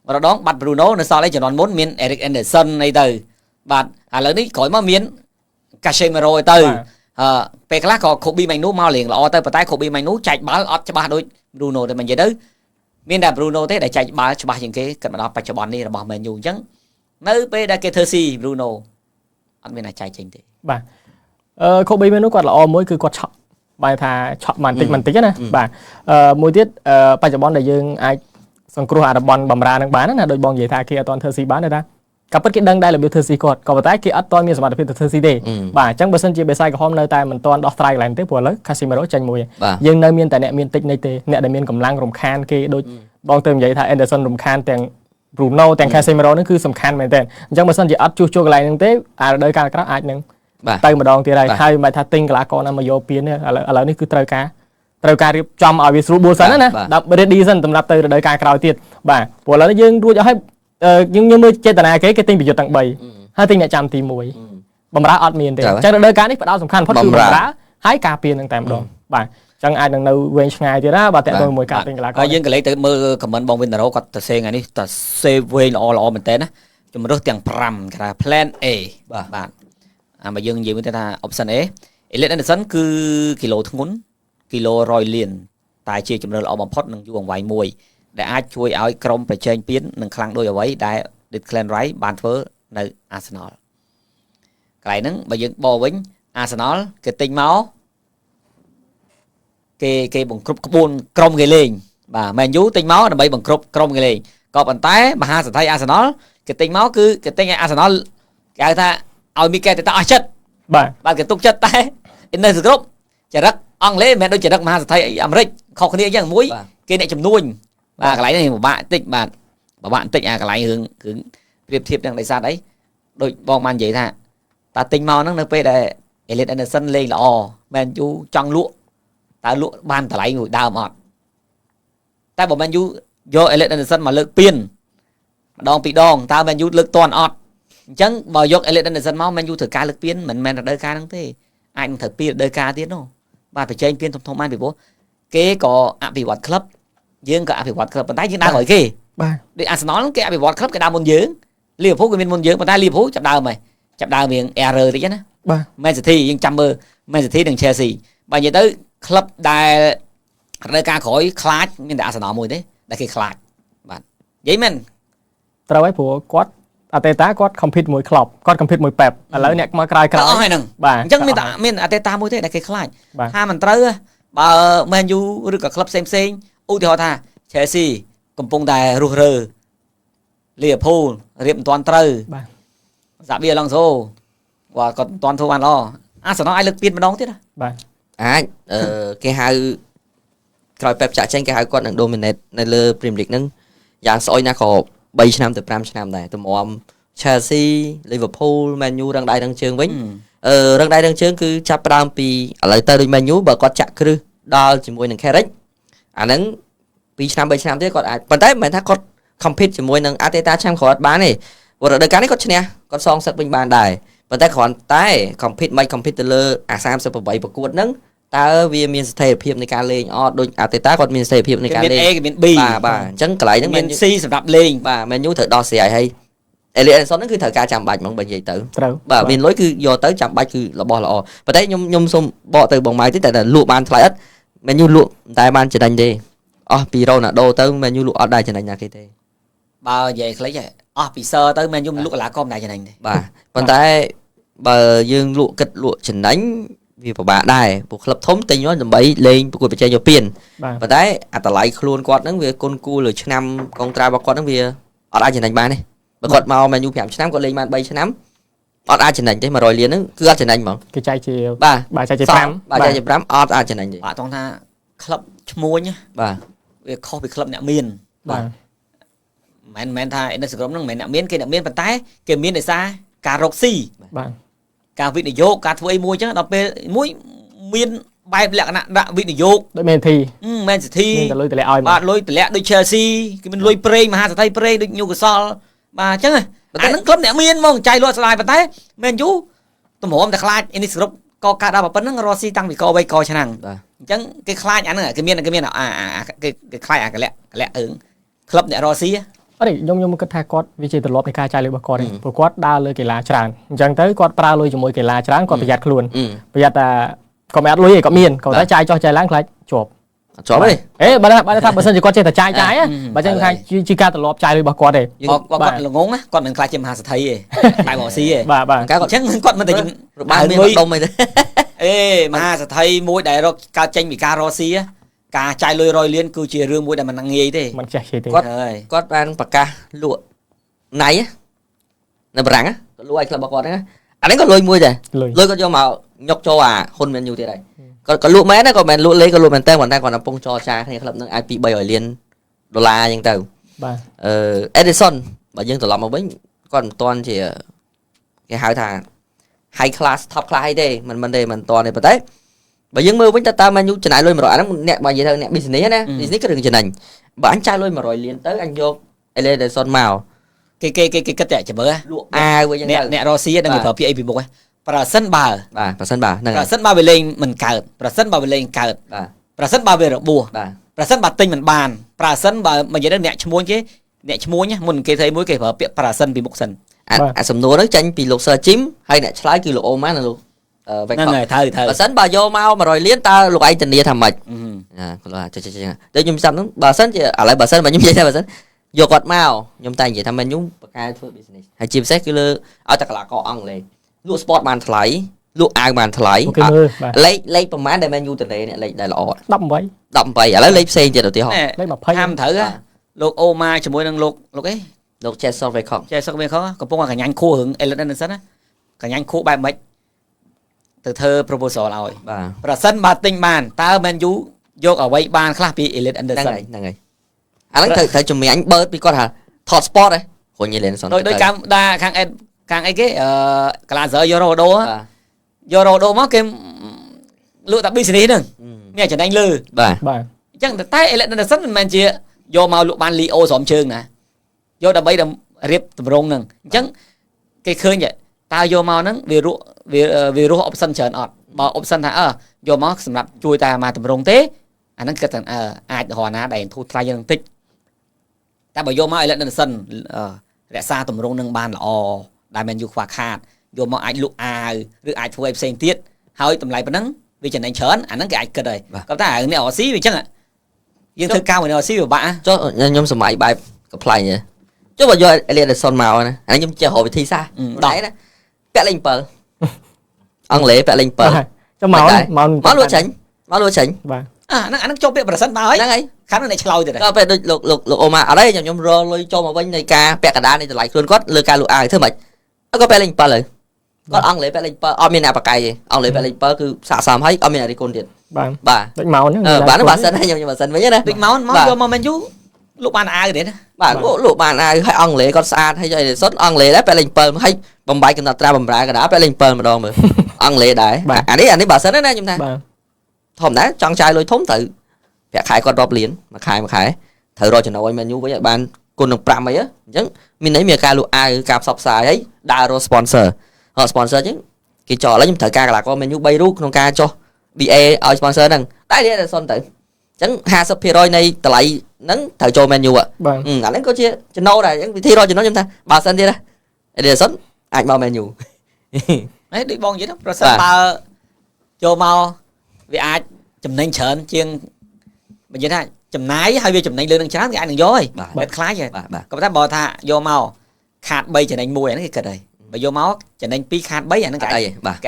và đó bắt Bruno nó sau lấy cho nó muốn miền Eric Anderson này từ bạn lớn đi khỏi mà miền Casemiro từ về cái lá có Kobe Manu mau liền là tới tay Kobe Manu chạy bá ót cho ba đôi Bruno thì mình vậy đó miền đà Bruno thế để chạy bá cho ba những cái cận đó phải cho bọn đi là bỏ mình dùng chấn nơi bây giờ cái thơ si Bruno anh bên này chạy trình thế bà Kobe Manu quạt là mới cứ quạt chọn bài thà chọn màn tích á bà mùi tiết phải cho bọn đại dương ai xong cua hạt bòn bầm ra đang bán là đôi bòn vậy thà kia toàn thơ si bán đây ta cặp bất kỳ đăng đây là biểu thơ si cột còn tại kia ắt tôi miền Sài Gòn thơ si đề bà chẳng bớt sân chỉ bề sai của hôm nay tại mình toàn đo strike lại tiếp vừa lớn Casemiro tranh mùi nhưng nơi miền tại nẹt miền tích này tê nẹt đại miền cầm lang rồng khan kia đôi bòn tôm vậy thà Anderson rồng khan tiền Bruno tiền Casemiro nó cứ sầm khan mày tên chẳng bớt sân chỉ ắt chua lại nâng tế đời ca cái ai nâng tay mà đòn thì đây hai mày thà tinh là con mà vô piên ởនេះគឺត្រូវការរៀបចំឲ្យវាស្រួលបួលសិនណាដល់ ready សិនសម្រាប់ទៅរដូវកាលក្រោយទៀតបាទព្រោះឥឡូវយើងរួចឲ្យយើងមើលចេតនាគេទិញប្រយុទ្ធទាំង3ហើយទិញអ្នកចាំទី1បំរើអត់មានទេអញ្ចឹងរដូវកាលនេះផ្ដោតសំខាន់ផុតគឺបំរើហើយការពារនឹងតែម្ដងបាទអញ្ចឹងអាចនឹងនៅវែងឆ្ងាយទៀតណាបាទតើទៅមួយការទិញកីឡាករហើយយើងក៏លេខទៅមើល comment បងវិនតារ៉ូគាត់ទៅសេថ្ងៃនេះតើសេវែងល្អមែនតើណាជំរើសទាំង5គេថា plan A បាទបើយើងនិយាយទៅថា option A Elliot Anderson គឺគីឡូធ្ងន់គីឡូ100លានតែជាជំរឿនល្អបំផុតនឹងយូរអង្វែងមួយដែលអាចជួយឲ្យក្រុមប្រជែងពាននឹងខ្លាំងដូចអ្វីដែល Declan Rice បានធ្វើនៅ Arsenal កន្លែងហ្នឹងបើយើងបកវិញ Arsenal គេទិញមកគេបង្គ្រប់ក្បួនក្រុមគេលេងបាទ Man U ទិញមកដើម្បីបង្គ្រប់ក្រុមគេលេងក៏ប៉ុន្តែមហាសេដ្ឋី Arsenal គេទិញមកគឺគេទិញឲ្យ Arsenal គេហៅថាឲ្យមីកែតអស់ចិត្តបាទគេទុកចិត្តតែនៅសរុបចរិតអង់គ្លេសមិនមែនដូចចរិតមហាសេដ្ឋីអាមេរិកខុសគ្នាអញ្ចឹងមួយគេអ្នកចំនួនបាទកន្លែងនេះពិបាកតិចបាទពិបាកតិចអាកន្លែងរឿងប្រៀបធៀបនឹងដោយសារអីដូចបងបាននិយាយថាតើទិញមកហ្នឹងនៅពេលដែល Elliot Anderson លេងល្អមែនយូចង់លក់តើលក់បានតម្លៃមួយដើមអត់តែបើមែនយូយក Elliot Anderson មកលើកពានម្ដងពីរដងតើមែនយូលើកតន់អត់អញ្ចឹងបើយក Elliot Anderson មកមែនយូធ្វើការលើកពានមិនមែនរដូវកាលហ្នឹងទេអាចនឹងត្រូវពីរដូវកាលទៀតនោះបាទប្រជែងពានធំៗបានពីព្រោះគេក៏អភិវឌ្ឍក្លឹបយើងក៏អភិវឌ្ឍក្លឹបប៉ុន្តែយើងដើរក្រោយគេបាទដូច Arsenal គេអភិវឌ្ឍក្លឹបគេដើរមុនយើង Liverpool ក៏មានមុនយើងប៉ុន្តែ Liverpool ចាប់ដើមរៀង error តិចណាបាទ Man City យើងចាំមើល Man City និង Chelsea បើនិយាយទៅក្លឹបដែលរដូវកាលក្រោយខ្លាចមានតែ Arsenal មួយទេដែលគេខ្លាចបាទនិយាយមែនត្រូវហើយព្រោះគាត់អតេតាគាត់ compete មួយ club គាត់ compete មួយ Pep ឥឡូវអ្នកមកក្រោយអស់ហើយហ្នឹងបាទអញ្ចឹងមានអតេតាមួយទេដែលគេខ្លាចថាមិនត្រូវបើ Man U ឬក៏ club ផ្សេងឧទាហរណ៍ថា Chelsea កំពុងតែរុះរើ Liverpool រៀបមិនទាន់ត្រូវបាទសាប៊ី Alonso គាត់មិនទាន់ធ្វើបានល្អ Arsenal អាចលើកពានម្ដងទៀតបាទអាចគេហៅក្រោយ Pep ចាក់ចេញគេហៅគាត់នឹង dominate នៅលើ Premier League ហ្នឹងយ៉ាងស្អុយណាស់ក៏3ឆ្នាំទៅ5ឆ្នាំដែរទំម Chelsea Liverpool Man U រឹងដៃរឹងជើងវិញរឹងដៃរឹងជើងគឺចាប់ផ្ដើមពីឥឡូវទៅដូច Man U បើគាត់ចាក់គ្រឹះដល់ជាមួយនឹង Carrick អាហ្នឹង2ឆ្នាំ3ឆ្នាំទៀតគាត់អាចប៉ុន្តែមិនមែនថាគាត់ compete ជាមួយនឹង Arteta ឆ្នាំក្រោយអត់បានទេព្រោះរដូវកាលនេះគាត់ឈ្នះគាត់សងសឹកវិញបានដែរប៉ុន្តែគ្រាន់តែ compete ទៅលើអា38ប្រកួតហ្នឹងតើវាមានស្ថិរភាពនៃការលេងអត់ដូច Arteta គាត់មានស្ថិរភាពនៃការលេងមាន A មាន B បាទអញ្ចឹងកន្លែងហ្នឹងមាន C សម្រាប់លេងបាទ Man U ត្រូវដោះស្រាយហើយ Elliot Anderson ហ្នឹងគឺត្រូវការចាំបាច់ហ្មងបើនិយាយទៅបាទមានលុយគឺយកទៅចាំបាច់គឺរបស់ល្អប៉ុន្តែខ្ញុំសូមបកទៅបងម៉ៃតិចតែលក់បានថ្លៃអត់ Man U លក់តែបានចំណេញទេអស់ពី Ronaldo ទៅ Man U លក់អត់ដែរចំណេញណាគេទេបើនិយាយខ្លីអស់ពី Sir ទៅ Man U លក់កន្លះកុំដែរចំណេញទេបាទប៉ុន្តែបើយើងលក់គិតលក់ចំណេញវាពិបាកដែរពួកក្លឹបធំទិញមកដើម្បីលេងប្រកួតប្រជែងយកពានប៉ុន្តែអាតម្លៃខ្លួនគាត់ហ្នឹងវាគុណគួរលើឆ្នាំកុងត្រារបស់គាត់ហ្នឹងវាអត់អាចចំណេញបានទេបើគាត់មក Man U 5ឆ្នាំគាត់លេងបាន3ឆ្នាំអត់អាចចំណេញទេ100លានហ្នឹងគឺអត់ចំណេញហ្មងគេចែកជាបាទចែកជា5បាទចែកជា5អត់អាចចំណេញទេបាទត្រង់ថាក្លឹបឈ្មួញបាទវាខុសពីក្លឹបអ្នកមានបាទមិនថា Instagram ហ្នឹងមិនមែនអ្នកមានគេអ្នកមានប៉ុន្តែគេមានដោយសារការរកស៊ីបាទការវិនិយោគការធ្វើអីមួយអញ្ចឹងដល់ពេលមួយមានបែបលក្ខណៈដាក់វិនិយោគដូច Man City មានតែលុយតម្លាក់ឲ្យបាទលុយតម្លាក់ដូច Chelsea គេមានលុយប្រេងមហាសេដ្ឋីប្រេងដូច Newcastle បាទអញ្ចឹងអាហ្នឹងក្លឹបអ្នកមានហ្មងចាយលក់ស្ដាយប៉ុន្តែ Man U តម្រាំតែខ្លាច Instagram ក៏កើតដល់ប៉ុណ្្នឹងរស់ស៊ីតាំងពីក3កឆ្នាំអញ្ចឹងគេខ្លាចអាហ្នឹងគេមានគេខ្លាចអាកលាក់អើងក្លឹបអ្នករស់ស៊ី អត់ទេខ្ញុំគិតថាគាត់វាជាទម្លាប់នៃការចាយលុយរបស់គាត់ទេព្រោះគាត់ដើរលើកីឡាច្រើនអញ្ចឹងទៅគាត់ប្រើលុយជាមួយកីឡាច្រើនគាត់ប្រយ័ត្នខ្លួនប្រយ័ត្នថាគាត់មិនអត់លុយទេគាត់មានគាត់តែចាយចោះចាយឡើងខ្លាចជាប់ ជាប់ទេ បើថាបើសិនជាគាត់ចេះតែចាយបើចឹងថាជាការទម្លាប់ចាយលុយរបស់គាត់ទេ គាត់ល្ងងណាគាត់មិនខ្លាចជាមហាសេដ្ឋីទេបែបមកស៊ីទេ បាទ អញ្ចឹងគាត់មិនតែ បានមានដុំអីទេ អេមហាសេដ្ឋីមួយដែលរកកើតចេញពីការរកស៊ីការចាយលុយ100លានគឺជារឿងមួយដែលមិនងាយទេ មិនចេះទេ គាត់បានប្រកាសលក់ណៃនៅបារាំងគាត់លក់ឲ្យក្លឹបរបស់គាត់ហ្នឹងអានេះក៏លុយមួយដែរលុយគាត់យកមកញុកចូលអាហ៊ុនមែនយូទៀតហើយគាត់លក់មែនណាក៏មិនលក់លេក៏លក់មែនតែគាត់តែគាត់កំពុងចរចាគ្នាក្លឹបហ្នឹងអាចពី300លានដុល្លារអញ្ចឹងទៅបាទEdison បើយើងត្រឡប់មកវិញគាត់មិនទាន់ជាគេហៅថា high class top class ទេមិនទេមិនទាន់ទេប៉ុន្តែបើយើងមើលវិញតើ Man U ចំណាយលុយ100អាហ្នឹងអ្នកបើនិយាយថាអ្នក business ណា business គឺរឿងចំណេញបើអញចាយលុយ100លានទៅអញយក Edison មកគេគិតតែចាំមើលលក់អាវវិញហ្នឹងអ្នករកស៊ីនឹងប្រើពាក្យអីពីមុខហ្នឹងប្រសិនបើហ្នឹងប្រសិនបើវាលេងមិនកើតប្រសិនបើវាលេងកើតបាទប្រសិនបើវារបួសបាទប្រសិនបើទិញមិនបានប្រសិនបើនិយាយទៅអ្នកឈ្មោះគេអ្នកឈ្មោះមុនគេធ្វើមួយគេប្រើពាក្យប្រសិនពីមុខសិនអាសំណួរហ្នឹងចាញ់ពីលោក Sir Jim ហើយអ្នកឆ្លើយគឺលោកអូម៉ាណាលោកហ្នឹងហើយត្រូវបើសិនបើយកមក100លានតើលោកឯងធានាថាម៉េចគាត់ចេះតែខ្ញុំចាំហ្នឹងបើសិនជាឥឡូវបើសិនបើខ្ញុំនិយាយថាបើសិនយកគាត់មកខ្ញុំតែនិយាយថាមែនខ្ញុំបកកែធ្វើ business ហើយជាពិសេសគឺលើឲ្យតែកីឡាករអង់គ្លេសលក់ sport បានថ្លៃលក់អាវបានថ្លៃលេខប្រហែលដែលមែនយូទនេអ្នកលេខដែលល្អ18ឥឡូវលេខផ្សេងទៀតឧទាហរណ៍លេខ20ហាមត្រូវលោកអូម៉ាជាមួយនឹងលោកអីលោក Jason Waycock កំពុងតែកញ្ញាញ់ខួររឿង Elliot Anderson ណាកញ្ញាញ់ខួរបែបម៉េចទៅធ្វើ proposal ឲ្យបាទប្រសិនបើទិញបានតើ Man U យកអ្វីបានខ្លះពី Elliot Anderson ហ្នឹងហើយអាហ្នឹងត្រូវជំនាញបើពីគាត់ថាថត sport ហ៎គ្រុញ Elliot Anderson ដោយកាមដាខាងអីគេកាឡាសើយករ៉ូដូយករ៉ូដូមកគេលក់តែ business ហ្នឹងមានចំណេញលើបាទអញ្ចឹងតែ Elliot Anderson មិនមែនជាយកមកលក់បាន Leo ស្រោមជើងណាយកដើម្បីរៀបតម្រងហ្នឹងអញ្ចឹងគេឃើញតើយកមកហ្នឹងវារស់ option ច្រើនអត់បើ option ថាយកមកសម្រាប់ជួយតែមកតម្រងទេអាហ្នឹងគិតថាអាចរហណាដែលធូរថ្លៃយ៉ាងតិចតែបើយកមក Elliot Anderson រក្សាតម្រងនឹងបានល្អដែល Man U ខ្វះខាតយកមកអាចលក់អាវឬអាចធ្វើឲ្យផ្សេងទៀតហើយតម្លៃប៉ុណ្ណឹងវាចំណេញច្រើនអាហ្នឹងគេអាចគិតហើយគាត់ថាអ្នករកស៊ីវាអញ្ចឹងយើងធ្វើការមួយអ្នករកស៊ីវាបាក់ចុះខ្ញុំសម័យបែបកំ pl ណាចុះបើយក Elliot Anderson មកណាអាខ្ញុំចេះរកវិធីសាស្ត្រដែរណាពាក់លេខ7អង់គ្លេសពាក់លេខ7ចុះមកលួចចាញ់បាទអាហ្នឹងចូលពាក្យប្រសិនបើហើយហ្នឹងហើយខាងនោះអ្នកឆ្លោយទៀតក៏ពេលដូចលោកអូម៉ាអត់ទេខ្ញុំរលុយចូលមកវិញនៃការពាក់កណ្ដាលនៃតម្លៃខ្លួនគាត់លើការលក់អាវធ្វើម៉េចក៏ពាក់លេខ7ហើយគាត់អង់គ្លេសពាក់លេខ7អត់មានអ្នកបកកាយទេអង់គ្លេសពាក់លេខ7គឺស័ក្តិសមហើយអត់មានអ្នករីគុណទៀតបាទដូចម៉ោនហ្នឹងបាទបើសិនខ្ញុំបើសិនវិញណាដូចម៉ោនមកយកមក Man U លក់បានអាវទៀតណាបាទលក់បានអាវហើយអង់គ្លេសគាត់ស្អាតហើយយកអេសុនអង់គ្លេសដែរពាក់លេខ7ហើយបំបីកំណត់ត្រាបំរើកណ្ដាលពាក់លេខ7ម្ដងមើលអង់គ្លេសដែរអានេះបើសិនណាខ្ញុំថាធម្មតាចង់ចាយលុយធំត្រូវប្រាក់ខែគាត់រាប់លានមួយខែត្រូវរកចំណូលឲ្យ Man U វិញឲ្យបានគុណនឹង5អីអញ្ចឹងមានន័យមានការលក់អាវការផ្សព្វផ្សាយហើយដើររក sponsor ហើយ sponsor អញ្ចឹងគេចោលហើយខ្ញុំត្រូវការកីឡាករ Man U 3រូបក្នុងការចុះ BA ឲ្យ sponsor ហ្នឹងតែនេះតែសុនទៅអញ្ចឹង 50% នៃតម្លៃហ្នឹងត្រូវចូល Man U បាទអាហ្នឹងក៏ជាចំណូលដែរអញ្ចឹងវិធីរកចំណូលខ្ញុំថាបើសិនទៀតណាអេសុនអាចមក Man U ហើយដូចបងនិយាយទៅប្រសិនបើចូលមកវាអាចចំណេញច្រើនជាងនិយាយថាចំណាយហើយវាចំណេញលើនឹងច្រើនគេអាចនឹងយកហើយបែបខ្លាចក៏តែបើថាយកមកខាត3ចំណេញ1អាហ្នឹងគេគិតហើយបើយកមកចំណេញ2ខាត3អាហ្នឹងគេ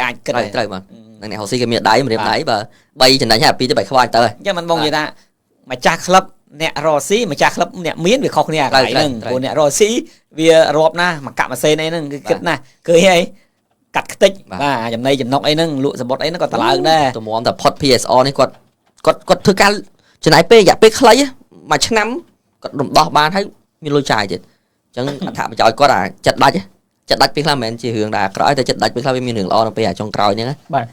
អាចគិតហើយត្រូវបាទនឹងអ្នកហូស៊ីគេមានដៃម្រាមដៃបើ3ចំណេញហើយ2ទៅ3ខ្វាយទៅអញ្ចឹងមិនបងនិយាយថាម្ចាស់ក្លឹបអ្នករកស៊ីម្ចាស់ក្លឹបអ្នកមានវាខុសគ្នាអាកន្លែងហ្នឹងព្រោះអ្នករកស៊ីវារាប់ណាមកកាក់ម៉ាស៊ីនអីហ្នឹងគឺគិតណាឃើញហើយកាត់ខ្ទេចបាទចំណៃចំណុកអីហ្នឹងលក់សបុតអីហ្នឹងក៏តម្លើងដែរតម្រាំតែផុត PSR នេះគាត់ធ្វើការចំណាយពេលរយៈពេលខ្លីមួយឆ្នាំគាត់រំដោះបានហើយមានលុយចាយទៀតអញ្ចឹងអត្ថប្រយោជន៍គាត់ចិត្តដាច់ពេលខ្លះមិនមែនជារឿងដែលអាក្រក់តែចិត្តដាច់ពេលខ្លះវាមានរឿងល្អនៅពេលចុងក្រោយហ្នឹងបាទ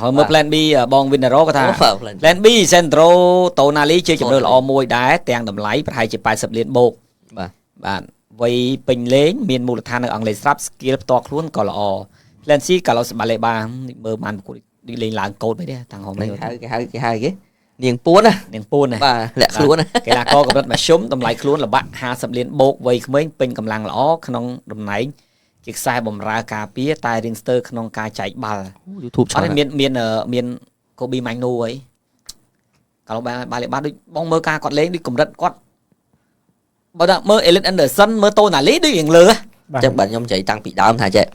ហើយមើល Plan B បង Winero គាត់ថា Plan B Centro Tonali ជាជំរឿនល្អមួយដែរទាំងតម្លៃប្រហែលជា80លានបូកបាទវ័យពេញលេងមានមូលដ្ឋាននៅអង់គ្លេសស្រាប់ skill ផ្ទាល់ខ្លួនក៏ល្អ Plan C កាឡូសបាឡេបាមើលបានប្រកួតលេងឡើងកូដមិនទេតាំងហមនេះគេហៅគេ នាងពួនណា នាងពួនណា បាទលាក់ខ្លួនណា កីឡាករកម្រិតមធ្យមតម្លៃខ្លួនល្បាក់50លានបូកវ័យក្មេងពេញកម្លាំងល្អក្នុងតំណែងជាខ្សែបម្រើការពារតែរៀងស្ទើរក្នុងការចែកបាល់ YouTube អ ឆ្លង ត់មានកូប៊ីម៉ាញ់នូអីកាលបាល់ដូចបងមើលការគាត់លេងដូចកម្រិតគាត់បើថាមើល Elite Anderson មើលតូណាលីដូចរៀងលើ អញ្ចឹងបាទខ្ញុំនិយាយតាំងពីដើមថាចេះ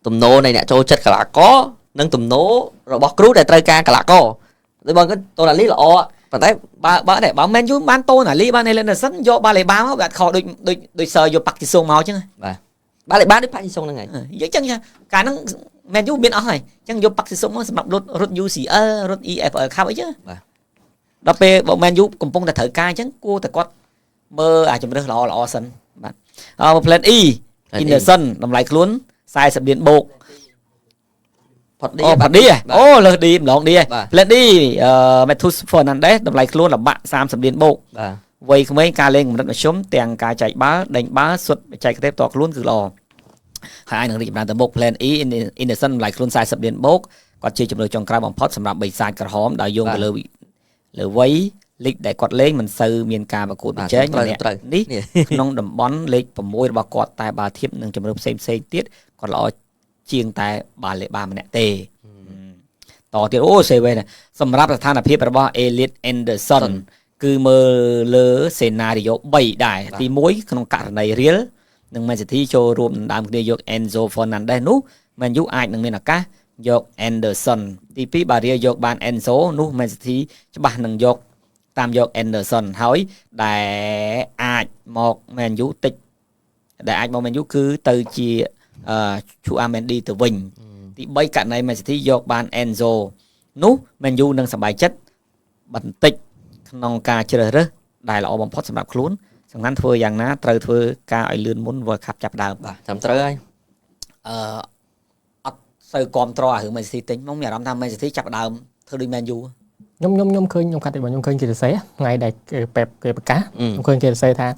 ទំនោរនៃអ្នកចូលចិត្តកីឡាករនិងទំនោររបស់គ្រូដែលត្រូវការកីឡាករដូចបងគាត់តូណាលីល្អប៉ុន្តែ បើមែនយូបានតូណាលីបាន Elite Anderson យកបាល់លេបាមកវាអត់ខុសដូចសើយកប៉ាក់ជីសុងមកអញ្ចឹង បាល់លេបាដូចផាក់ជីសុងហ្នឹងហើយ និយាយអញ្ចឹងកាលហ្នឹងមែនយូមានអស់ហើយអញ្ចឹងយកប៉ាក់ជីសុងមកសម្រាប់រត់ UCL រត់ EFL Cup អីចឹងដល់ពេលបើមែនយូកំពុងតែត្រូវការអញ្ចឹងគួរតែគាត់មើលអាចជំរើសល្អសិនបាទPlan E Anderson តម្លៃខ្លួន40លានបូក ផុតឌី ផុតឌីអូលើសឌីម្ដងឌី Plan D Matheus Fernandes តម្លៃខ្លួនល្បាក់30លានបូក បាទ វ័យក្មេងការលេងកម្រិតមធ្យមទាំងការចែកបាល់ដេញបាល់សុទ្ធបច្ចេកទេសផ្ទាល់ខ្លួនគឺល្អហើយនឹងរីកចម្រើនទៅមុខ Plan E Anderson តម្លៃខ្លួន40លានបូកគាត់ជាជំរឿចុងក្រោយបំផុតសម្រាប់បិសាចក្រហមដែលយោងទៅលើវ័យលីកដែលគាត់លេងមិនសូវមានការប្រកួតប្រជែងនេះក្នុងតំបន់លេខ6របស់គាត់តែបើធៀបនឹងជំរឿផ្សេងទៀតគាត់ល្អជាងតែបាល់លេបាម្នាក់ទេតទៀតអូសេវេសម្រាប់ស្ថានភាពរបស់ Elite Anderson គឺមើលលើសេណារីយ៉ូ3ដែរទី1ក្នុងករណីរៀលនឹង Man City ចូលរួមដណ្ដើមគ្នាយក Enzo Fernandez នោះ Man U អាចនឹងមានឱកាសយក Anderson ទី2បើរៀលយកបាន Enzo នោះ Man City ច្បាស់នឹងយកតាមយក Anderson ហើយដែលអាចមក Man U តិចដែលអាចមក Man U គឺទៅជាChouameni ទៅវិញទី3ករណី Man City យកបាន Enzo នោះ Man U នឹងសប្បាយចិត្តបន្តិចក្នុងការជ្រើសរើសដែលល្អបំផុតសម្រាប់ខ្លួនសំខាន់ធ្វើយ៉ាងណាត្រូវធ្វើការឲ្យលឿនមុន World Cup ចាប់ដើម បាទត្រឹមត្រូវហើយ អត់សូវគ្រប់ត្រអារឿង Man City ទិញមកមានអារម្មណ៍ថា Man City ចាប់ដើមធ្វើដូច Man U ខ្ញុំឃើញខ្ញុំកាត់តែខ្ញុំឃើញគេសរសេរថ្ងៃដែលពេបគេប្រកាសខ្ញុំឃើញគេសរសេរថា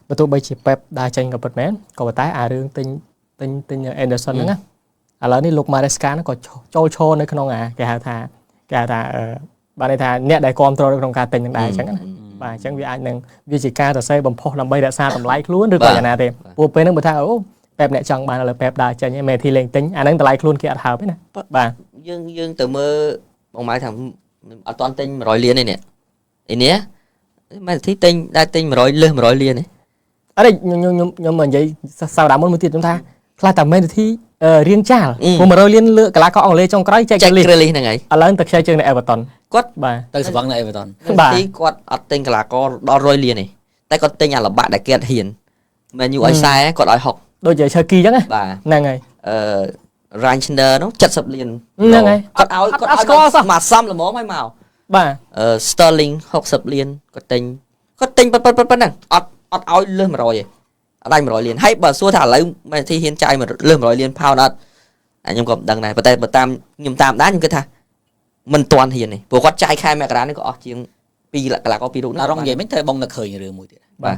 បើទោះបីជាពេបដើរចេញក៏ពិតមែនក៏ប៉ុន្តែអារឿងទិញ Anderson ហ្នឹងណាឥឡូវនេះលោក Maresca ហ្នឹងក៏ចូលឈរនៅក្នុងគេហៅថាបានន័យថាអ្នកដែលគ្រប់ត្រនៅក្នុងការទិញនឹងដែរអញ្ចឹងណាបាទអញ្ចឹងវាអាចនឹងវាជាការសរសេរបំផុសដើម្បីរក្សាតម្លៃខ្លួនឬក៏យ៉ាងណាទេព្រោះពេលហ្នឹងបើថាអូពេបអ្នកចង់បានឥឡូវពេបដើរចេញឯមេធីលេងទិញអាហ្នឹងតម្លៃខ្លួនគេអត់ហើបទេណាបាទយើងទៅមើលបងម៉ៅថាអត់ទាន់ទិញ100លានទេនេះឯនេះម៉ែធីទិញដែរទិញ100លើស100លានទេអត់ទេខ្ញុំនិយាយសៅដាមុនមួយទៀតខ្ញុំថាខ្លះតែមេធីរៀងចាលព្រោះ100លានលើកីឡាករអង់គ្លេសចុងក្រោយចែកគ្រីលីសហ្នឹងហើយឥឡូវទៅខ្ចីជើងនៅ Everton គាត់បាទទៅស្វឹងនៅ Everton ទីគាត់អត់ទិញកីឡាករដល់100លានទេតែគាត់ទិញអាល្បាក់ដែលគេអត់ហ៊ានមែនយូឲ្យ40គាត់ឲ្យ60ដូចជាឈើគីអញ្ចឹងហ្នឹងហើយRanchner នោះ70លានហ្នឹងហើយគាត់ឲ្យមកសំល្មមឲ្យមកបាទ Sterling 60លានគាត់ទិញប៉ុណ្ណឹងអត់ឲ្យលើស100ទេអត់ដាច់100លានហើយបើសួរថាឥឡូវមែនទីហ៊ានចាយលើស100លានផោនអត់ខ្ញុំក៏មិនដឹងដែរប៉ុន្តែបើតាមខ្ញុំតាមដែរខ្ញុំគិតថាមិនទាន់ហ៊ានទេព្រោះគាត់ចាយខែមករានេះក៏អស់ជាង2កីឡាករ2រូបណារងនិយាយមិញត្រូវបងនឹកឃើញរឿងមួយទៀតបាទ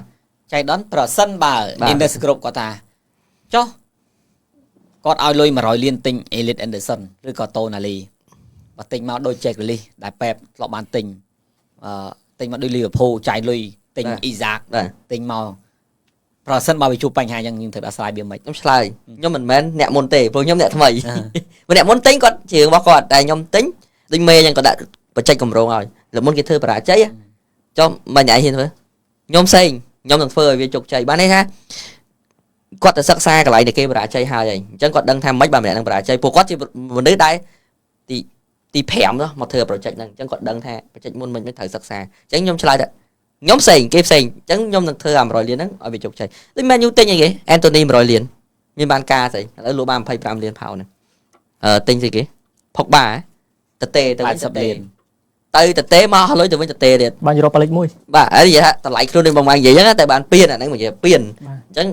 ចៃដន្យប្រសិនបើ Indus Group គាត់ថាចុះគាត់ឲ្យលុយ100លានទិញ Elite Anderson ឬក៏ Tonali បើទិញមកដូច Jack Grealish ដែលប៉េបធ្លាប់បានទិញទិញមកដូច Liverpool ចាយលុយទិញ Isaac ទិញមកប្រសិនបើវាជួបបញ្ហាអញ្ចឹងយើងត្រូវដោះស្រាយវាមិនខ្ញុំឆ្លើយខ្ញុំមិនមែនអ្នកមុនទេព្រោះខ្ញុំអ្នកថ្មីអ្នកមុនទិញគាត់ជារបស់គាត់តែខ្ញុំទិញដូចមេអញ្ចឹងគាត់ដាក់បច្ចេកកម្រងឲ្យលើមុនគេធ្វើបរាជ័យចុះមិនឯងហ៊ានធ្វើខ្ញុំផ្សេងខ្ញុំនឹងធ្វើឲ្យវាជោគជ័យបានន័យថាគាត់ទៅសិក្សាកន្លែងដែលគេបរាជ័យហើយអញ្ចឹងគាត់ដឹងថាមិនបានម្នាក់នឹងបរាជ័យព្រោះគាត់ជាមនុស្សដែលទី5នោះមកធ្វើ project ហ្នឹងអញ្ចឹងគាត់ដឹងថា project មុនមិនត្រូវសិក្សាអញ្ចឹងខ្ញុំឆ្លើយថាខ្ញុំផ្សេងគេផ្សេងអញ្ចឹងខ្ញុំនឹងធ្វើ100លានហ្នឹងឲ្យវាជោគជ័យដូចមែនយូទិញអីគេ Anthony 100លានមានបានការស្អីឥឡូវលក់បាន25លានផោនហ្នឹងទិញស្អីគេផុកបាតេទៅវិញ80លានទៅតេមកលុយទៅវិញតេទៀតបានយុរ៉ូប៉ាលីក1បាទហើយនិយាយថាតម្លៃខ្លួននឹងបងមកនិយាយហ្នឹងតែបានពៀនអាហ្នឹងនិយាយពៀនអញ្ចឹង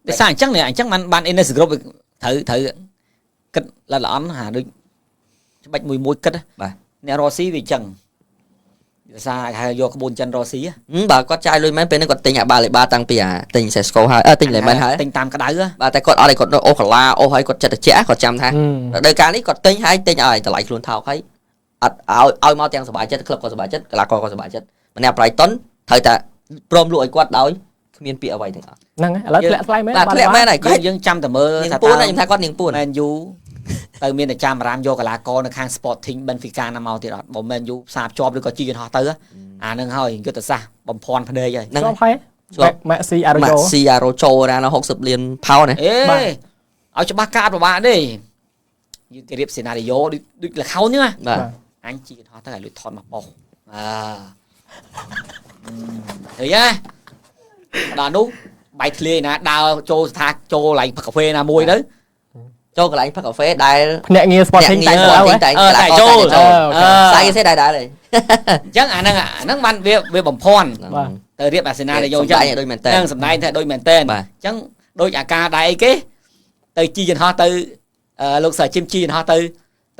ដោយសារអញ្ចឹងបាន Indus Group ត្រូវគិតល្អៗហាដូចច្បាច់មួយគិតបាទអ្នករ៉ូស៊ីវាអញ្ចឹងដោយសារហៅយកក្បួនចិនរ៉ូស៊ីបើគាត់ចាយលុយមែនពេលហ្នឹងគាត់ទិញអាបាលេបាតាំងពីទិញ Sesco ហើយទិញលេមែនហើយទិញតាមក្តៅបាទតែគាត់អត់ឲ្យគាត់អូកាឡាអូហើយគាត់ចិត្តតិចគាត់ចាំថាដល់កាលនេះគាត់ទិញហើយទិញឲ្យតម្លៃខ្លួនថោកហើយ អត់ឲ្យមកទាំងសប្បាយចិត្តក្លឹបក៏សប្បាយចិត្តកីឡាករក៏សប្បាយចិត្តម្នាក់ Brighton ត្រូវតែព្រមលក់ឲ្យគាត់ដោយគ្មានពាក្យអ្វីទាំងអស់ ហ្នឹងហើយឥឡូវធ្លាក់ថ្លៃមែន បាទធ្លាក់មែនហើយ យើងចាំតែមើល នាង ថា ពួនខ្ញុំថាគាត់នាងពួន មែនយូទៅមានតែចាំអារ៉ាមយកកីឡាករនៅខាង Sporting Benfica ណាមកទៀតអត់បើមែនយូផ្សារភ្ជាប់ឬក៏ជីកយន្តហោះទៅអានឹងហើយយុទ្ធសាស្ត្របំភាន់ភ្នែកហើយ ស្គាល់ហើយម៉ាក់ស៊ីអារ៉ូ Maxi Arojo ណា60លានផោនណា អេឲ្យច្បាស់កាតពិបាកទេយើងគេរៀបសេណារីយ៉ូដូចលខោនហ្នឹងណា បាទ អញជីកយន្តហោះទៅឲ្យលួចថតមកបោះឃើញទេដល់នោះបាយធ្លាយណាដើរចូលស្ថាចូលកន្លែងផឹកកាហ្វេណាមួយទៅ ចូលកន្លែងផឹកកាហ្វេដែល ភ្នាក់ងារ Sporting តែទៅហើយ តែចូលស្អីគេសេដែរហើយ អញ្ចឹងអាហ្នឹងបានវាបំភាន់ បាទ ទៅរៀបអាសេណារីយ៉ូអញ្ចឹង ដូចមែនតើ ហ្នឹងសម្ដែងថាដូចមែនតើអញ្ចឹងដូចអាការដែរអីគេទៅជីយន្តហោះទៅលោកសាជីមជីយន្តហោះ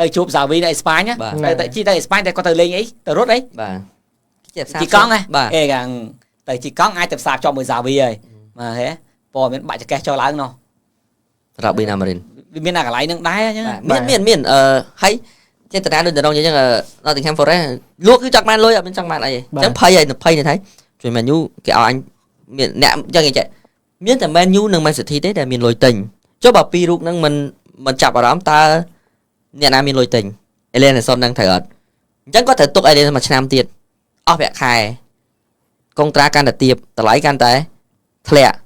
ទៅជួបសាវីនៅអេស្ប៉ាញទៅជីទៅអេស្ប៉ាញតែគាត់ទៅលេងអីទៅរត់អី បាទ ជីកង់ហ៎ បាទ អេកាំងទៅជីកង់អាចទៅផ្សារភ្ជាប់មួយសាវីហើយបាទហេព័ត៌មានបាក់ចកេះចូលឡើងនោះ រ៉ាប៊ីណាម៉ារីន វាមានអាកន្លែងហ្នឹងដែរអញ្ចឹង មានហើយចេតនាដូចដងអញ្ចឹងNottingham Forest លក់គឺចង់បានលុយអត់មានចង់បានអីអញ្ចឹងភ័យនេះថៃជួយ Man U គេឲ្យអញមានអ្នកអញ្ចឹងចេះមានតែ Man U និង Man City ទេដែលមានលុយទិញចុះបើពីររូបហ្នឹងមិនចាប់អារម្មណ៍តើអ្នកណាមានលុយទិញ Ederson ហ្នឹងត្រូវអត់អញ្ចឹងគាត់ត្រូវទុក Ederson មួយឆ្នាំទៀតអស់ប្រាក់ខែកុងត្រាកាន់តែទាបតម្លៃកាន់តែធ្លាក់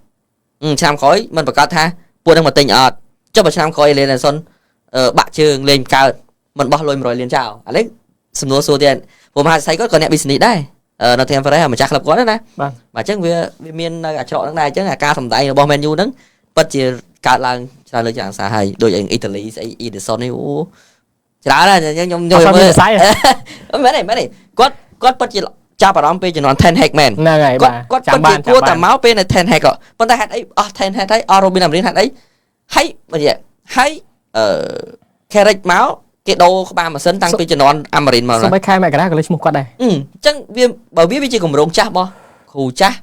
ឆ្នាំក្រោយមិនប្រកាសថាពួកហ្នឹងមកទិញអត់ចុះបើឆ្នាំក្រោយ Ederson បាក់ជើងលេងកើតមិនបោះលុយ100លានចោលឥឡូវសំណួរសួរទៀតព្រោះមហាស័យគាត់ក៏អ្នក business ដែរNottingham Forest ម្ចាស់ក្លឹបគាត់ណាបាទអញ្ចឹងវាមាននៅអាច្រកហ្នឹងដែរអញ្ចឹងអាការសម្ដែងរបស់ Man U ហ្នឹងពិតជាកើតឡើងច្រើនលើកយ៉ាងសារហើយដូចអ៊ីតាលីស្អី Ederson នេះអូច្រើនណាស់ខ្ញុំមើលមែនទេគាត់ពិតជាចាប់អារម្មណ៍ពេលជំនាន់ Ten Hag មែន ហ្នឹងហើយបាទ គាត់ពិតជាគួរតែមកពេលនៅ Ten Hag ប៉ុន្តែហេតុអីអស់ Ten Hag ហើយអស់ Robin Amorim ហេតុអីហើយCarrick មកគេដូរក្បាលម៉ាស៊ីនតាំងពីជំនាន់ Amorim មកណា សូម្បីខែមករាក៏លេខឈ្មោះគាត់ដែរ អញ្ចឹងវាជាគម្រោងចាស់របស់គ្រូចាស់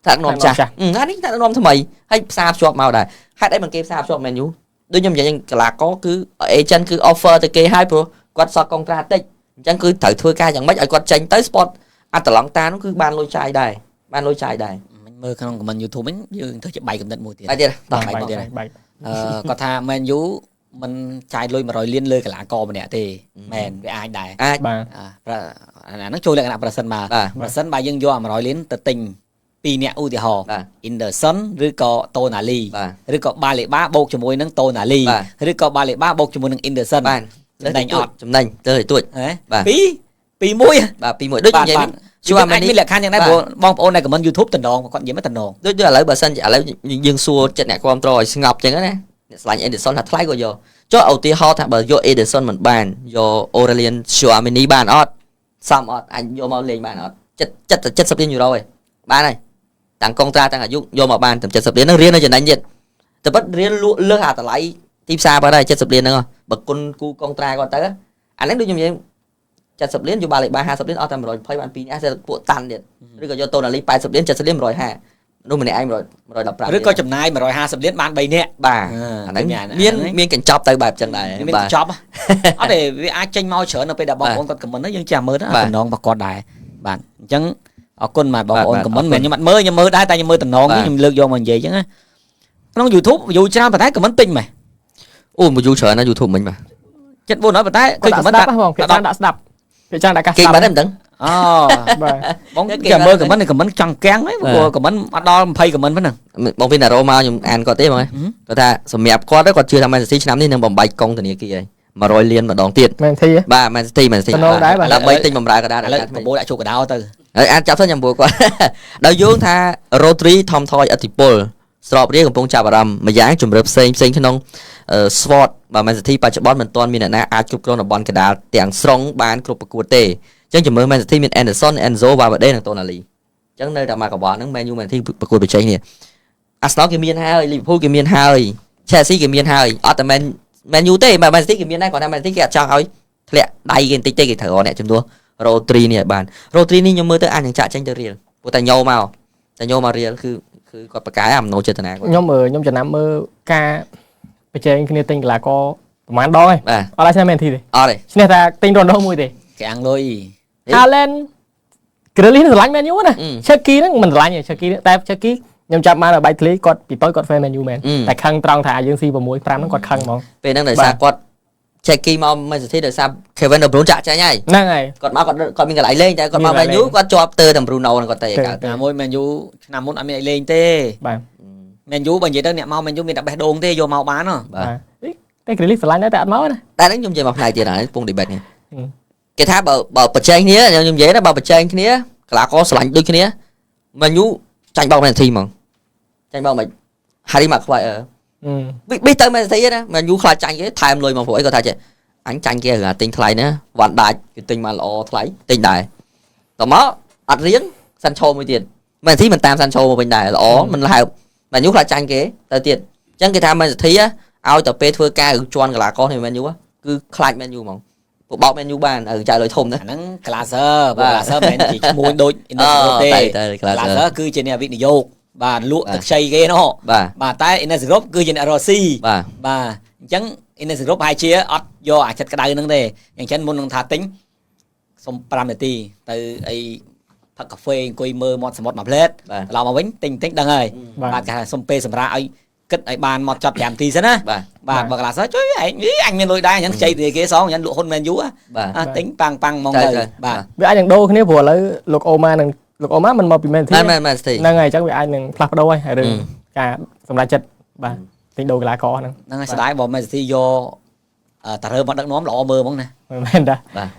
ថ្នាក់នាំចាស់អានេះថ្នាក់នាំថ្មីហើយផ្សារភ្ជាប់មកដែរហេតុអីមិនគេផ្សារភ្ជាប់ Man U ដូចខ្ញុំនិយាយកីឡាករគឺ agent គឺ offer ទៅគេហើយព្រោះគាត់សល់កុងត្រាតិចអញ្ចឹងគឺត្រូវធ្វើការយ៉ាងម៉េចឲ្យគាត់ចេញទៅ sport អត្តឡង់តានោះគឺបានលុយចាយដែរមើលក្នុង comment YouTube វិញយើងធ្វើជាបាយកំណត់មួយទៀត បាយទៀតតោះ បាយទៀត បាយ គាត់ថា Man U មិនចាយលុយ100លានលើកីឡាករម្នាក់ទេមែនវាអាចដែរ អាច បាទ អាហ្នឹងចូលលក្ខណៈប្រសិនបើបើយើងយក100លានទៅទិញ2នាក់ឧទាហរណ៍ Anderson ឬក៏ Tonali ឬក៏ Baleba បូកជាមួយនឹង Tonali ឬក៏ Baleba បូកជាមួយនឹង Anderson បាទចំណេញអត់ចំណេញទៅឲ្យទួច បាទ2 1បាទ2 1ដូចនិយាយជួអាមានលក្ខខណ្ឌយ៉ាងណាព្រោះបងប្អូននៅ comment YouTube តំណងគាត់និយាយមកតំណង ដូចឥឡូវបើសិនឥឡូវយើងសួរចិត្តអ្នកគ្រប់គ្រងឲ្យស្ងប់ចឹងណាអ្នកស្លាញ់ Ederson ថាថ្លៃក៏យកចុះឧទាហរណ៍ថាបើយក Ederson មិនបានយក Aurelien Tchouameni បានអត់សមអត់អញយកមកលេងបានអត់70លានយូរ៉ូឯងបានហើយតាំងកុងត្រាតាំងអាយុយកមកបានតែ70លានហ្នឹងរៀននៅចំណេញទៀតតែប៉ិតរៀនលក់លើសអាតម្លៃទីផ្សារបាត់ហើយ70លានហ្នឹងបើគុណគូកុងត្រាគាត់ទៅអាហ្នឹងដូចខ្ញុំនិយាយ70លានយកបាល់លេខ50លានអស់តែ120បាន2នាក់ពួកតាន់ទៀតឬក៏យក Tonali 80លាន70លាន150នោះម្នាក់ឯង115ឬក៏ចំណាយ150លានបាន3នាក់ បាទអាហ្នឹងមានកញ្ចប់ទៅបែបចឹងដែរ មានកញ្ចប់អត់ទេវាអាចចេញមកច្រើននៅពេលដែលបងប្អូនគាត់ខមមិនយើងចាំមើលតំណងរបស់គាត់ដែរបាទអញ្ចឹងអរគុណបាទបងប្អូនខមមិនមែនខ្ញុំអត់មើលខ្ញុំមើលដែរតែខ្ញុំមើលតំណងខ្ញុំលើកយកមកនិយាយអញ្ចឹងណាក្នុង YouTube យូរច្រើនប៉ុន្តែខមមិនពេញមែនអូមកយូរច្រើនណា YouTube មិញបាទ ចិត្ត400ប៉ុន្តែគឺខមមិនដាក់បងគេចាំដាក់ស្ដាប់គេចាំដាក់ការស្ដាប់ គេបានតែមិនដឹង អូបាទបងចាំមើលខមមិនចង់កាំងហ៎ព្រោះខមមិនអត់ដល់20ខមមិនប៉ុណ្ណឹង បងវិនណារ៉ូមកខ្ញុំអានគាត់ទេបងគាត់ថាសម្រាប់គាត់គាត់ជឿថា Man City ឆ្នាំនេះនឹងបំបែកកុងធនាគារហើយ100លានម្ដងទៀត Man City បាទ Man City ដើម្បីទិញបម្រើកណ្ដាល ឥឡូវបបោដាក់ជោគកដោទៅ ហើយអាចចាប់ទៅខ្ញុំព្រោះគាត់ដល់យោងថា Rodri ថមថយអធិពលស្របរៀងកំពុងចាប់អារម្មណ៍ម្យ៉ាងជំរឿផ្សេងក្នុង SWOT បាទ Man City បច្ចុប្បន្នមិនទាន់មានអ្នកណាអាចគ្រប់គ្រងតំបន់កណ្ដាលទាំងស្រុងបានគ្រប់ប្រកួតទេអញ្ចឹងជំរឿ Man City មាន Anderson Enzo Valverde និង Tonali អញ្ចឹងនៅតែមកកង្វល់ហ្នឹង Man U Man City ប្រកួតប្រជែងនេះ Arsenal គេមានហើយ Liverpool គេមានហើយ Chelsea គេមានហើយអត់តែ Man U ទេ Man City គេមានដែរគាត់ថា Man City គេអត់ចង់ឲ្យធ្លាក់ដៃគេបន្តិចទេគេត្រូវរកអ្នកជំនួស Rodri នេះឲ្យបាន Rodri នេះខ្ញុំមើលទៅអាចនឹងចាក់ចេញទៅរៀលព្រោះតែញោមករៀលគឺគាត់ប្រកែអំណោចេតនាគាត់ខ្ញុំចំណាំមើលការប្រជែងគ្នាទិញកីឡាករ ប្រហែលដងហើយ បាទ អត់ឆ្នះមែនធីទេ អត់ទេ ឆ្នះតែទិញរ៉ូណូមួយទេ គេអាំងលុយ Haaland Grealish នឹងស្រឡាញ់ Man U ណា Chucky ហ្នឹងមិនស្រឡាញ់ទេ Chucky តែ Chucky ខ្ញុំចាប់បានបែកធ្លាយគាត់ពីតូចគាត់ fan Man U មែនតែខឹងត្រង់ថាយើងស៊ី6 5ហ្នឹងគាត់ខឹងហ្មង ពេលហ្នឹងដោយសារគាត់ Checky មក Man City ដោយសារ Kevin De Bruyne ចាក់ចាញ់ហើយ ហ្នឹងហើយ គាត់មកគាត់មានកន្លែងលេងតែគាត់មក Man U គាត់ជាប់ទើតែ Bruno ហ្នឹងគាត់ទៅឯកើត ណាមួយ Man U ឆ្នាំមុនអត់មានអីលេងទេ បាទ Man U បើនិយាយទៅអ្នកមក Man U មានតែបេះដូងទេយកមកបានហ៎ បាទ តែ Grealish ស្រឡាញ់ដែរតែអត់មកណា តែហ្នឹងខ្ញុំនិយាយមកផ្នែកទៀតហើយពង debate នេះ ហឹម គេថាបើប្រជែងគ្នាខ្ញុំនិយាយណាបើប្រជែងគ្នាកីឡាករស្រឡាញ់ដូចគ្នា Man U ចាញ់បោក Man City ហ្មងចាញ់បោកមិន Harry Maguire ប៊ីទៅ Man City ណា Man U ខ្លាចចាញ់គេថែមលុយមកព្រោះអីគាត់ថាចេះអញចាញ់គេរឿងទិញថ្លៃណាវ៉ាន់ដាច់គេទិញមកល្អថ្លៃទិញដែរតមកអត់រៀងសាន់ឆូមួយទៀត Man City មិនតាមសាន់ឆូមកវិញដែរល្អមិនហើប Man U ខ្លាចចាញ់គេទៅទៀតអញ្ចឹងគេថា Man City ឲ្យតែពេលធ្វើការរឿងជន់កីឡាករនេះ Man U គឺខ្លាច Man U ហ្មងពួកបោក Man U បានចាយលុយធំណា អាហ្នឹង Glazer Glazer មិនមែនជាឈ្មោះដូច Innes ទេ Glazer គឺជាអ្នកវិនិយោគបាទលក់ទឹកខ្ចីគេណោះ បាទតែ Innes Group គឺជាអ្នករកស៊ី បាទអញ្ចឹង Innes Group ប្រហែលជាអត់យកអាចិត្តក្តៅហ្នឹងទេអញ្ចឹងមុននឹងថាទិញសុំ5នាទីទៅអីផឹកកាហ្វេអង្គុយមើលមាត់សមុទ្រមួយផ្លែតត្រឡប់មកវិញទិញដឹងហើយបាទគេថាសុំពេលសម្រាប់ឲ្យគិតឲ្យបានមកចត់5នាទីសិនណាបាទបើកន្លះសិនជួយឯងអញមានលុយដែរអញ្ចឹងខ្ចីទៅគេសងអញ្ចឹងលក់ហ៊ុន Man U ទិញប៉ាំងហ្មងទៅបាទ វាអាចនឹងដូរគ្នាព្រោះឥឡូវលោកអូម៉ានឹងលោកអូម៉ាមិនមកពី Man City ហ្នឹងហើយអញ្ចឹងវាអាចនឹងផ្លាស់ប្ដូរហើយរឿងការសម្រេចចិត្តបាទទិញដូរកីឡាករហ្នឹង ហ្នឹងហើយស្ដាយបើ Man City យកតារើមកដឹកនាំល្អមើលហ្មងណា មែនតា បាទ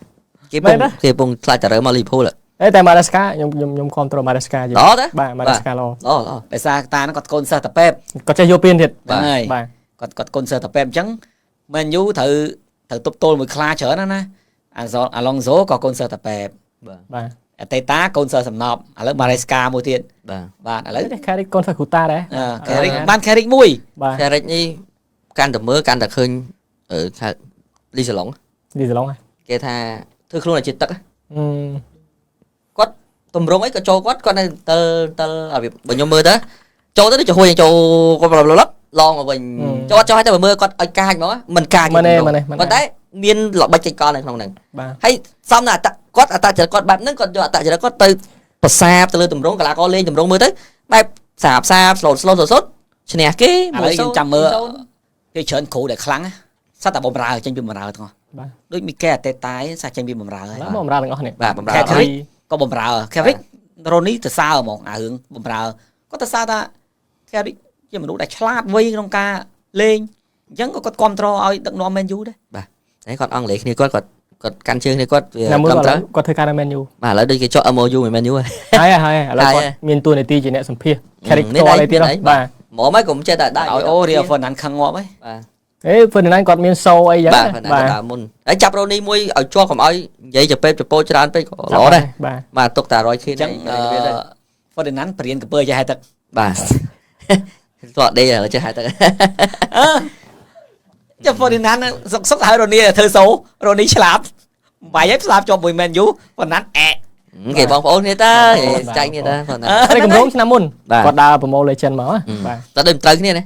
គេពងខ្លាចតារើមក Liverpool តែ Maresca ខ្ញុំគ្រប់គ្រង Maresca យូរបាទ Maresca ល្អ ដោយសារតាហ្នឹងគាត់កូនសិស្សតាប៉េប គាត់ចេះយកពៀនទៀត ហ្នឹងហើយ បាទ គាត់កូនសិស្សតាប៉េបអញ្ចឹង Man U ត្រូវទប់ទល់មួយខ្លាច្រើនណាAlonso ក៏កូនសិស្សតាប៉េប បាទ អតេតាកូនសិស្សសំណប់ឥឡូវ Maresca មួយទៀត បាទឥឡូវ Carrick កូនសិស្សគ្រូតាដែរ Carrick បាន Carrick មួយ បាទ Carrick នេះកាន់តែមើលកាន់តែឃើញលីសាឡុង លីសាឡុង គេថាធ្វើខ្លួនឲ្យជាតិទឹក គាត់ តម្រងអីក៏ចូលគាត់នៅទៅបើខ្ញុំមើលទៅចូលទៅដូចហួយចូលគាត់ឡងមកវិញចូលឲ្យតែមើលគាត់ឲ្យកាចហ្មងមិនកាចប៉ុន្តែមានល្បិចចេញកលនៅក្នុងហ្នឹងហើយសំណាគាត់អត្តចរិតគាត់បែបហ្នឹងគាត់យកអត្តចរិតគាត់ទៅប្រសាបទៅលើតម្រងកីឡាករលេងតម្រងមើលទៅបែបសាបស្លូតឈ្នះគេ ឥឡូវខ្ញុំចាំមើលគេច្រើនគ្រូដែលខ្លាំងសត្វតែបំរើចេញពីបំរើទាំងអស់ដូចមីកែអតេតាសាចេញពីបំរើហើយ បំរើទាំងអស់នេះ បាទបំរើ ក៏បំរើ Carrick រ៉ូនីទៅសើហ្មងអារឿងបំរើគាត់ទៅសើថា Carrick ជាមនុស្សដែលឆ្លាតវៃក្នុងការលេងអញ្ចឹងក៏គាត់គ្រប់គ្រងឲ្យដឹកនាំ Man U ដែរបាទតែគាត់អង់គ្លេសគ្នាគាត់កាន់ជើងគ្នាគាត់វា គាត់ធ្វើការនៅ Man U បាទឥឡូវដូចគេចុះ MOU មួយ Man U ហើយឥឡូវគាត់មានតួនាទីជាអ្នកសម្ភាស Carrick ផ្ទាល់អីទៀតបាទ ហ្មងហើយកុំចេះតែដាក់ ឲ្យអូ Rio Ferdinand ខឹងងាប់ហីបាទ Ferdinand គាត់មាន show អីចឹង បាទដើមមុនហើយចាប់រ៉ូនីមួយឲ្យជាប់កុំឲ្យនិយាយចពេតចពោច្រើនពេកក៏ល្អដែរបាទទុកតែ100 ខៀន អញ្ចឹង Ferdinand បរៀនកពើចេះហែទឹក បាទគាត់ដេកឥឡូវចេះហែទឹក ចាំ Ferdinand សុកឲ្យរ៉ូនីធ្វើសូរ៉ូនីឆ្លាប់បាយឲ្យស្លាប់ជាប់មួយ Man U Ferdinand គេបងប្អូនគ្នាតើចាញ់គ្នាតើ តែកម្រងឆ្នាំមុនគាត់ដើរប្រមូល legend មកបាទតែដូចត្រូវគ្នាណា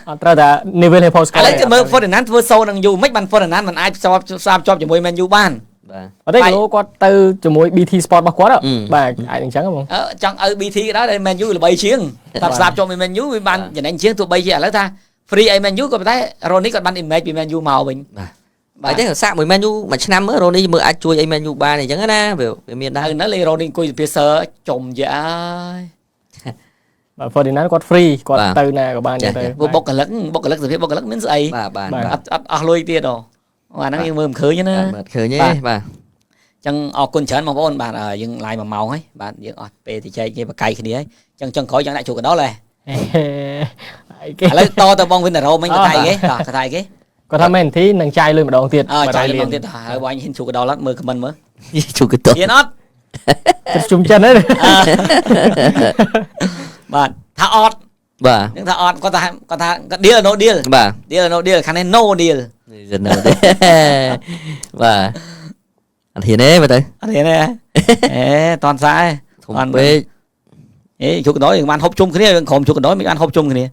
អត់ត្រូវតែ Neville Hempel ឥឡូវគេមើល Ferdinand ធ្វើសូនឹង U មិនបាន Ferdinand មិនអាចស្លាប់ជាប់ជាមួយ Man U បាន បាទអត់ទេគាត់ទៅជាមួយ BT Sport របស់គាត់បាទអាចអញ្ចឹងហ្មងចង់ឲ្យ BT ក៏ដោយ Man U ល្បីជាងតែស្លាប់ជាប់មួយ Man U វាបានចំណេញជាងទោះបីជាឥឡូវថា free ឲ្យ Man U ក៏ប៉ុន្តែ Ronnie គាត់បាន image ពី Man U មកវិញបាទតែសាក់មួយ Man U មួយឆ្នាំមើល Ronnie មើលអាចជួយឲ្យ Man U បានអញ្ចឹងណាវាមានដែរនៅលេង Ronnie អង្គុយពីសើចុំយ៉ាបាទ Ferdinand គាត់ free គាត់ទៅណាក៏បានទៅបុគ្គលិកសភាពបុគ្គលិកមានស្អីបាទអត់អស់លុយទៀតហ៎អាហ្នឹងយើងមើលមិនឃើញណាបាទឃើញទេបាទចឹងអរគុណច្រើនបងប្អូនបាទយើងឡាយ1ម៉ោងហើយបាទយើងអស់ពេលទៅចែកគ្នាបកកាយគ្នាហើយចឹងក្រោយយ៉ាងដាក់ជួកកដោលហ៎ឥឡូវតទៅបងវិនរ៉ូមិញកថាគេគាត់ថាមែនទីនឹងចាយលុយម្ដងទៀតចាយលុយម្ដងទៀតហើយបងហ៊ានជួកកដោលអត់មើលខមមិនមើលជួកកដោលហ៊ានអត់ជុំចិនហ្នឹងបាទថាអត់បាទនឹងថាអត់គាត់ថា deal no deal បាទ deal no deal ខាងនេះ no deal បាទអត់ហ៊ានទេមើលទៅអត់ហ៊ានទេតន់សាយធំពេកជួកកដោយើងបានហូបជុំគ្នាយើងក្រុមជួកកដោមិនបានហូបជុំគ្នា